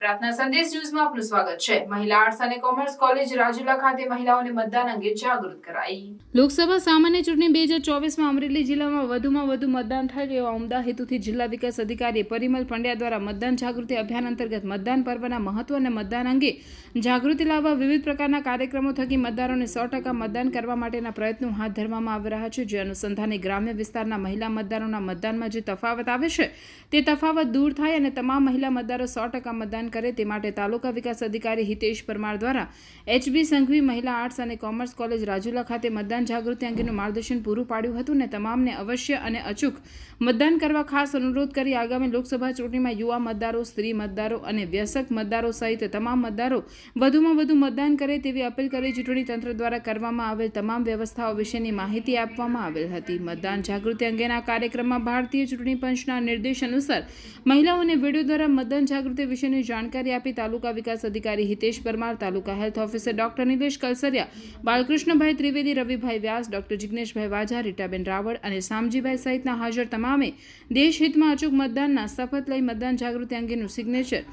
પ્રાર્થના સંદેશ ન્યૂઝમાં આપનું સ્વાગત છે। મહિલા આર્ટ્સ અને કોમર્સ કોલેજ રાજુલા ખાતે મહિલાઓને મતદાન અંગે જાગૃત કરાઈ। લોકસભા સામાન્ય ચૂંટણી 2024માં અમરેલી જિલ્લામાં વધુમાં વધુ મતદાન થાય તેવા ઉમદા હેતુથી જિલ્લા વિકાસ અધિકારી પરિમલ પંડ્યા દ્વારા મતદાન જાગૃતિ અભિયાન અંતર્ગત મતદાન પર્વના મહત્વ અને મતદાન અંગે જાગૃતિ લાવવા વિવિધ પ્રકારના કાર્યક્રમો થકી મતદારોને 100% મતદાન કરવા માટેના પ્રયત્નો હાથ ધરવામાં આવી રહ્યા છે। જે અનુસંધાને ગ્રામ્ય વિસ્તારના મહિલા મતદારોના મતદાનમાં જે તફાવત આવે છે તે તફાવત દૂર થાય અને તમામ મહિલા મતદારો 100% મતદાન કરે તે માટે તાલુકા વિકાસ અધિકારી હિતેશ પરમાર દ્વારા HB સંઘવી મહિલા આર્ટ્સ અને કોમર્સ કોલેજ રાજુલા ખાતે મતદાન જાગૃતિ અંગેનું માર્ગદર્શન પૂરું પાડ્યું હતું અને તમામને અવશ્ય અને અચૂક મતદાન કરવા ખાસ અનુરોધ કરી આગામી લોકસભા ચૂંટણીમાં યુવા મતદારો, સ્ત્રી મતદારો અને વયસ્ક મતદારો સહિત તમામ મતદારો વધુમાં વધુ મતદાન કરે તેવી અપીલ કરી ચૂંટણી તંત્ર દ્વારા કરવામાં આવેલ તમામ વ્યવસ્થાઓ વિશેની માહિતી આપવામાં આવેલ હતી। મતદાન જાગૃતિ અંગેના કાર્યક્રમમાં ભારતીય ચૂંટણી પંચના નિર્દેશ અનુસાર મહિલાઓને વિડીયો દ્વારા મતદાન જાગૃતિ વિશેની જાણકારી આપી તાલુકા વિકાસ અધિકારી હિતેશ પરમાર, તાલુકા health officer doctor Nilesh Kalsariya, બાલકૃષ્ણભાઈ ત્રિવેદી, રવિભાઈ વ્યાસ, ડોક્ટર જિગ્નેશભાઈ વાજા, રીટાબેન રાવળ અને સામજીભાઈ સહિતના હાજર તમામે દેશહિતમાં અચૂક મતદાનના શપથ લઈ મતદાન જાગૃતિ અંગેનું સિગ્નેચર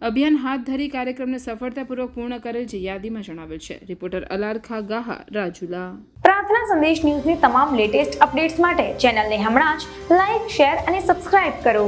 અભિયાન હાથ ધરી કાર્યક્રમને સફળતાપૂર્વક પૂર્ણ કરેલ છે યાદીમાં જણાવેલ છે। રિપોર્ટર અલારખા ગાહા, રાજુલા। પ્રાર્થના સંદેશ ન્યૂઝની તમામ લેટેસ્ટ અપડેટ્સ માટે ચેનલને હમણાં જ લાઈક, શેર અને સબસ્ક્રાઇબ કરો।